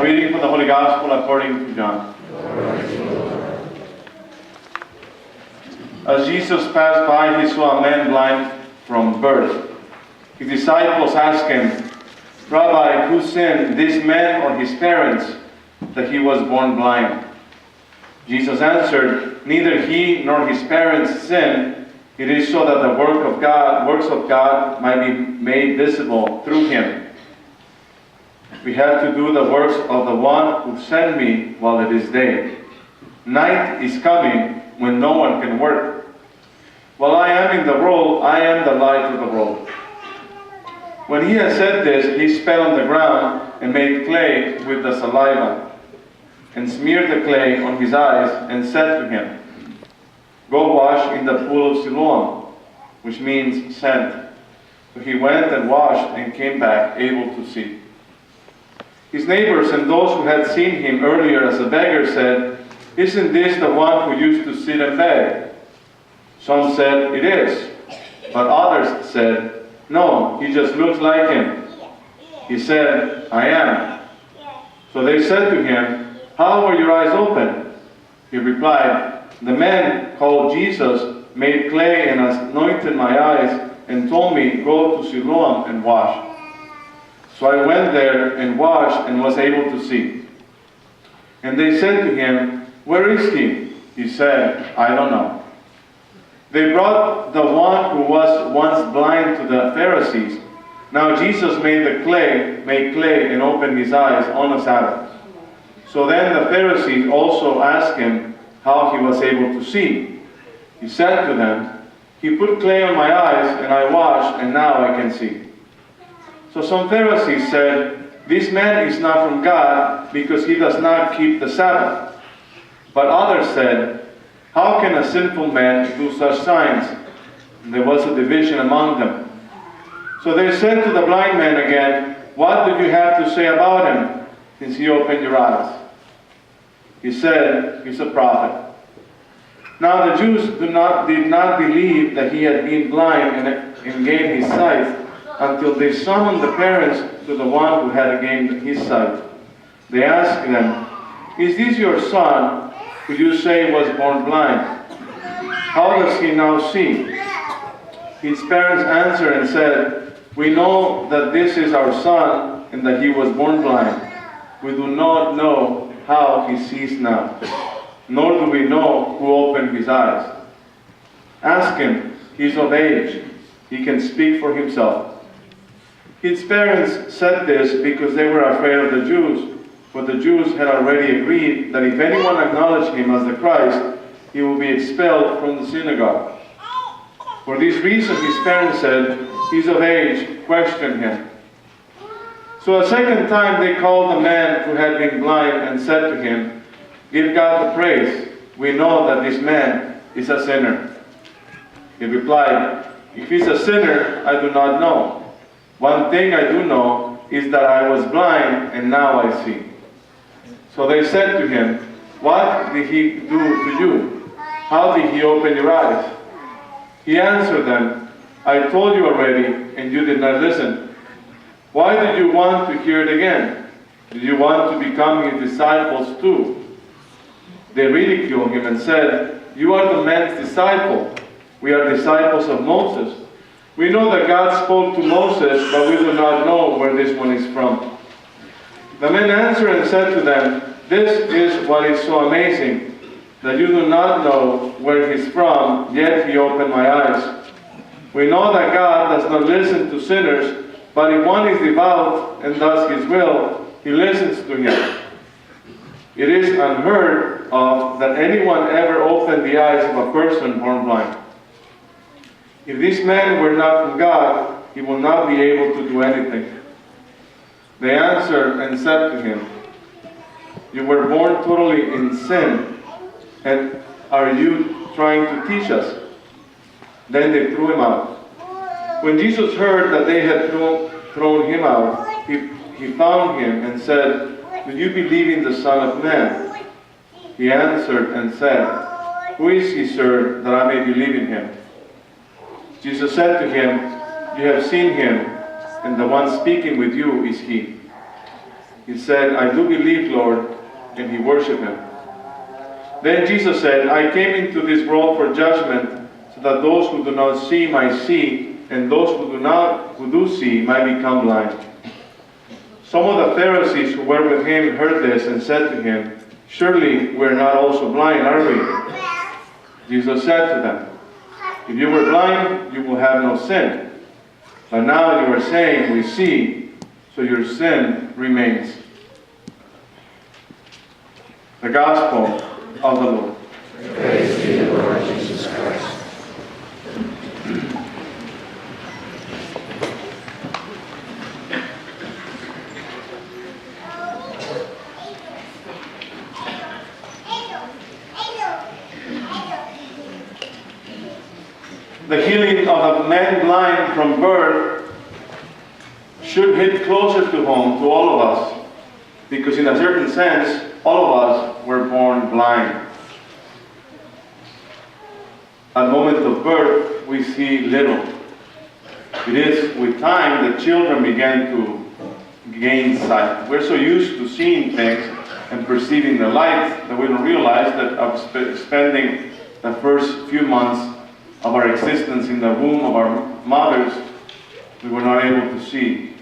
reading from the Holy Gospel according to John. As Jesus passed by, he saw a man blind from birth. His disciples asked him, "Rabbi, who sinned, this man or his parents, that he was born blind?" Jesus answered, "Neither he nor his parents sinned. It is so that the works of God might be made visible through him. We have to do the works of the one who sent me while it is day. Night is coming when no one can work. While I am in the world, I am the light of the world." When he had said this, he spat on the ground and made clay with the saliva, and smeared the clay on his eyes, and said to him, "Go wash in the pool of Siloam," which means sent. So he went and washed and came back able to see. His neighbors and those who had seen him earlier as a beggar said, "Isn't this the one who used to sit and beg?" Some said, "It is." But others said, "No, he just looks like him." He said, "I am." So they said to him, "How were your eyes opened?" He replied, "The man called Jesus made clay and anointed my eyes and told me, 'Go to Siloam and wash.' So I went there and washed and was able to see." And they said to him, "Where is he?" He said, "I don't know." They brought the one who was once blind to the Pharisees. Now Jesus made clay and opened his eyes on a Sabbath. So then the Pharisees also asked him how he was able to see. He said to them, "He put clay on my eyes, and I washed, and now I can see." So some Pharisees said, "This man is not from God, because he does not keep the Sabbath." But others said, "How can a sinful man do such signs?" And there was a division among them. So they said to the blind man again, "What do you have to say about him, since he opened your eyes?" He said, "He's a prophet." Now the Jews did not believe that he had been blind and gained his sight, until they summoned the parents to the one who had gained his sight. They asked them, "Is this your son, who you say was born blind? How does he now see?" His parents answered and said, "We know that this is our son, and that he was born blind. We do not know how he sees now, nor do we know who opened his eyes. Ask him, he's of age. He can speak for himself." His parents said this because they were afraid of the Jews, for the Jews had already agreed that if anyone acknowledged him as the Christ, he will be expelled from the synagogue. For this reason his parents said, "He's of age, question him." So a second time they called the man who had been blind and said to him, "Give God the praise. We know that this man is a sinner." He replied, "If he's a sinner, I do not know. One thing I do know is that I was blind and now I see." So they said to him, "What did he do to you? How did he open your eyes?" He answered them, "I told you already, and you did not listen. Why did you want to hear it again? Did you want to become his disciples too?" They ridiculed him and said, "You are the man's disciple. We are disciples of Moses. We know that God spoke to Moses, but we do not know where this one is from." The man answered and said to them, "This is what is so amazing, that you do not know where he's from, yet he opened my eyes. We know that God does not listen to sinners, but if one is devout and does his will, he listens to him. It is unheard of that anyone ever opened the eyes of a person born blind. If this man were not from God, he will not be able to do anything." They answered and said to him, "You were born totally in sin, and are you trying to teach us?" Then they threw him out. When Jesus heard that they had thrown him out, he found him and said, "Do you believe in the Son of Man?" He answered and said, "Who is he, sir, that I may believe in him?" Jesus said to him, "You have seen him, and the one speaking with you is he." He said, "I do believe, Lord," and he worshiped him. Then Jesus said, "I came into this world for judgment, so that those who do not see might see, and those who do see might become blind." Some of the Pharisees who were with him heard this and said to him, "Surely we are not also blind, are we?" Jesus said to them, "If you were blind, you will have no sin. But now you are saying, 'We see,' so your sin remains." The Gospel of the Lord. Praise to you, Lord Jesus Christ. The healing of the man blind from birth should hit closer to home to all of us, because in a certain sense, all of us were born blind. At the moment of birth, we see little. It is with time that children begin to gain sight. We're so used to seeing things and perceiving the light that we don't realize that of spending the first few months of our existence in the womb of our mothers, we were not able to see.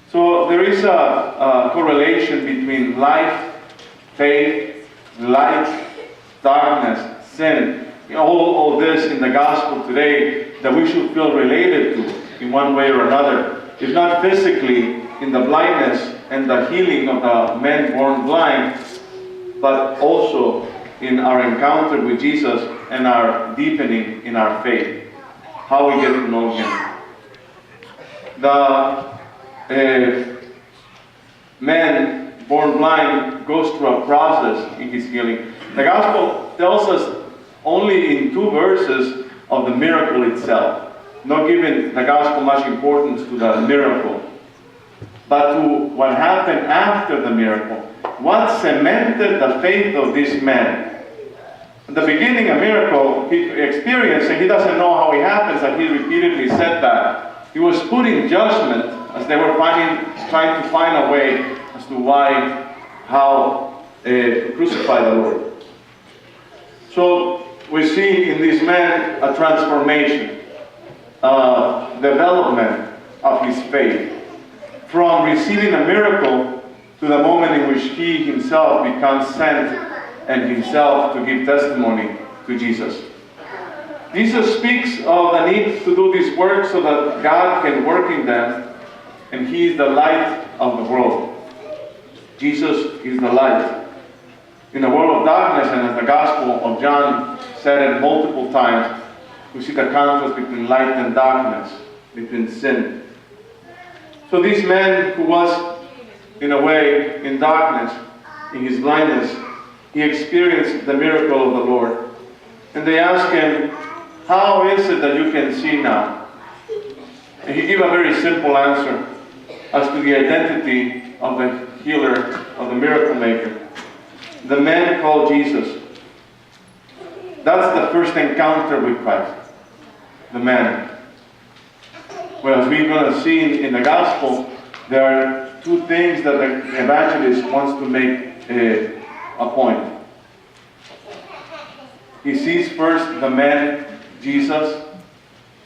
So there is a correlation between life, faith, light, darkness, sin. All this in the gospel today that we should feel related to in one way or another. If not physically in the blindness and the healing of the men born blind, but also in our encounter with Jesus and our deepening in our faith, how we get to know Him. The man born blind goes through a process in his healing. The Gospel tells us only in 2 verses of the miracle itself, not giving the Gospel much importance to the miracle, but to what happened after the miracle. What cemented the faith of this man? At the beginning, a miracle he experienced, and he doesn't know how it happens, and he repeatedly said that. He was put in judgment as they were trying to find a way as to how to crucify the Lord. So we see in this man a transformation, development of his faith, from receiving a miracle to the moment in which he himself becomes sent and himself to give testimony to Jesus. Jesus speaks of the need to do this work so that God can work in them, and He is the light of the world. Jesus is the light. In a world of darkness, and as the Gospel of John said it multiple times, we see the contrast between light and darkness, between sin. So this man who was, in a way, in darkness, in his blindness, he experienced the miracle of the Lord. And they asked him, "How is it that you can see now?" And he gave a very simple answer as to the identity of the healer, of the miracle maker. The man called Jesus. That's the first encounter with Christ. The man. Well, as we're going to see in the Gospel, there are 2 things that the evangelist wants to make a point. He sees first the man, Jesus,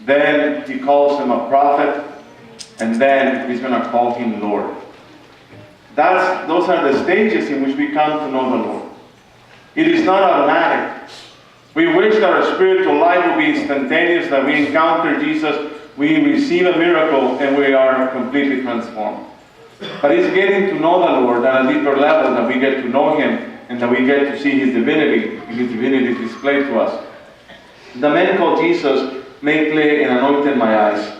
then he calls him a prophet, and then he's going to call him Lord. Those are the stages in which we come to know the Lord. It is not automatic. We wish that our spiritual life would be instantaneous, that we encounter Jesus, we receive a miracle, and we are completely transformed. But it's getting to know the Lord at a deeper level, that we get to know Him, and that we get to see His divinity, and His divinity displayed to us. The man called Jesus made clay and anointed my eyes.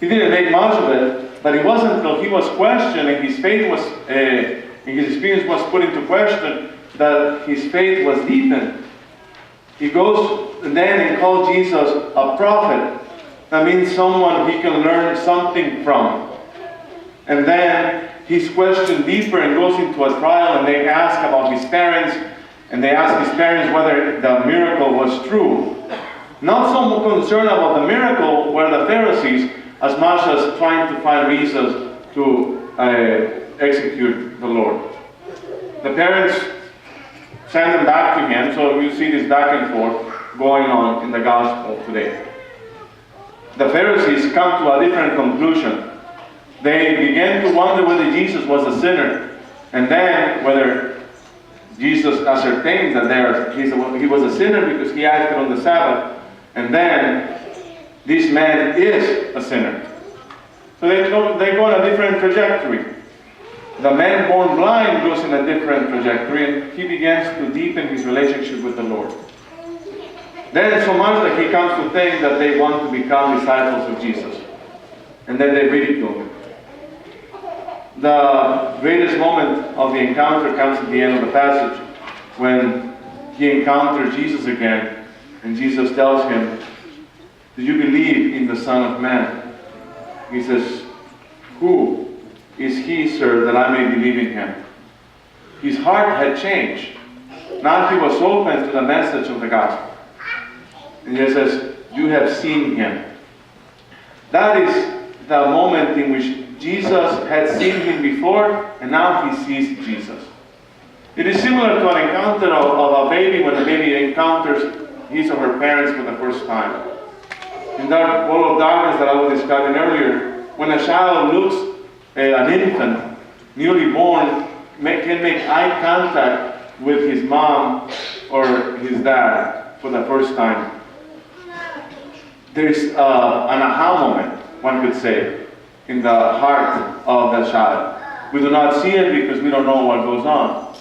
He didn't make much of it, but it wasn't until he was questioned and his faith was, and his experience was put into question, that his faith was deepened. He goes then and calls Jesus a prophet. That means someone he can learn something from. And then he's questioned deeper and goes into a trial, and they ask about his parents, and they ask his parents whether the miracle was true. Not so concerned about the miracle were the Pharisees, as much as trying to find reasons to execute the Lord. The parents send them back to him, so you see this back and forth going on in the gospel today. The Pharisees come to a different conclusion. They began to wonder whether Jesus was a sinner, and then whether Jesus ascertained that he was a sinner because he acted on the Sabbath, and then this man is a sinner. So they go on a different trajectory. The man born blind goes in a different trajectory, and he begins to deepen his relationship with the Lord. Then so much that he comes to think that they want to become disciples of Jesus. And then they ridicule him. The greatest moment of the encounter comes at the end of the passage, when he encounters Jesus again, and Jesus tells him, "Do you believe in the Son of Man?" He says, "Who is he, sir, that I may believe in him?" His heart had changed. Now he was open to the message of the gospel. And he says, "You have seen him." That is the moment in which Jesus had seen him before, and now he sees Jesus. It is similar to an encounter of a baby when a baby encounters his or her parents for the first time. In that world of darkness that I was describing earlier, when a child looks at an infant, newly born, can make eye contact with his mom or his dad for the first time. There's an aha moment, one could say, in the heart of the child. We do not see it because we don't know what goes on.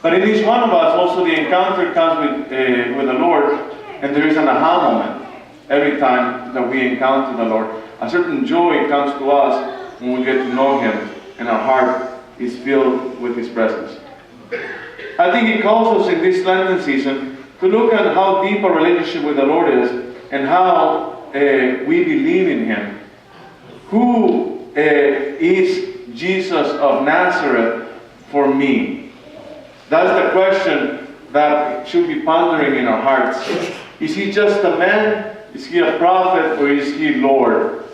But in each one of us, also the encounter comes with the Lord, and there is an aha moment every time that we encounter the Lord. A certain joy comes to us when we get to know him, and our heart is filled with his presence. I think he calls us in this Lenten season to look at how deep our relationship with the Lord is, and how we believe in him. Who is Jesus of Nazareth for me? That's the question that should be pondering in our hearts. Is he just a man? Is he a prophet? Or is he Lord?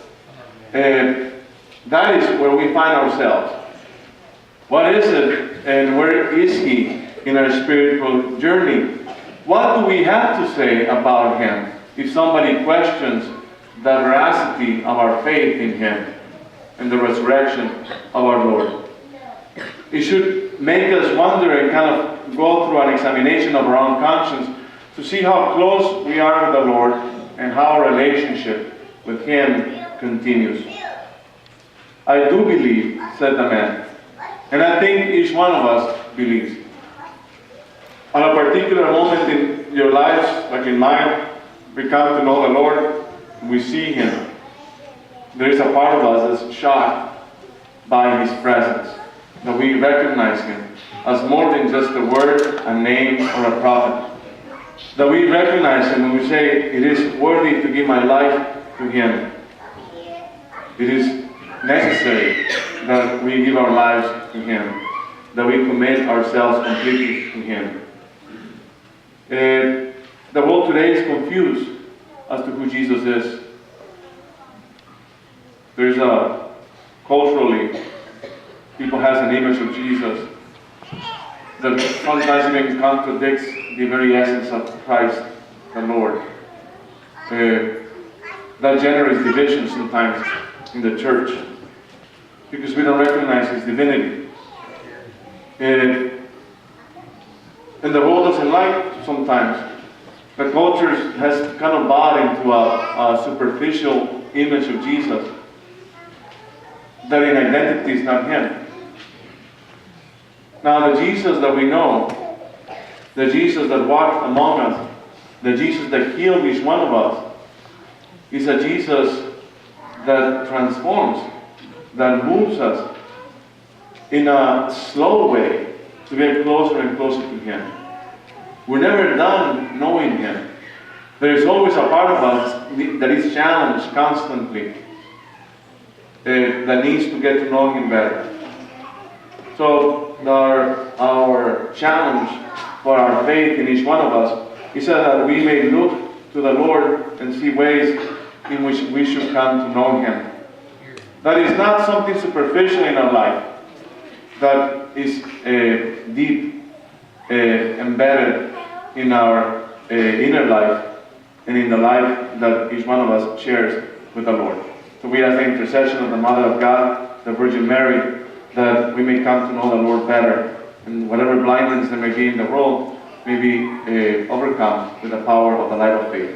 That is where we find ourselves. What is it, and where is he in our spiritual journey? What do we have to say about him if somebody questions the veracity of our faith in him and the resurrection of our Lord? It should make us wonder and kind of go through an examination of our own conscience to see how close we are with the Lord and how our relationship with him continues. "I do believe," said the man, and I think each one of us believes. On a particular moment in your lives, like in mine, we come to know the Lord, we see him. There is a part of us that's shocked by his presence, that we recognize him as more than just a word, a name, or a prophet. That we recognize him when we say, "It is worthy to give my life to him." It is necessary that we give our lives to him, that we commit ourselves completely to him. The world today is confused as to who Jesus is. There's culturally, people has an image of Jesus that sometimes even contradicts the very essence of Christ, the Lord. That generates division sometimes in the church because we don't recognize his divinity. And the world doesn't like sometimes. The culture has kind of bought into a superficial image of Jesus, that in identity is not him. Now the Jesus that we know, the Jesus that walked among us, the Jesus that healed each one of us, is a Jesus that transforms, that moves us in a slow way to get closer and closer to him. We're never done knowing him. There is always a part of us that is challenged constantly, that needs to get to know him better. So our challenge for our faith in each one of us is that we may look to the Lord and see ways in which we should come to know him. That is not something superficial in our life. that is deep embedded in our inner life and in the life that each one of us shares with the Lord. So we ask the intercession of the Mother of God, the Virgin Mary, that we may come to know the Lord better, and whatever blindness there may be in the world may be overcome with the power of the light of faith.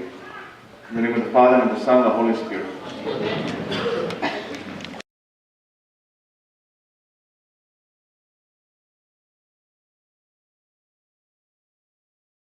In the name of the Father, and of the Son, and of the Holy Spirit.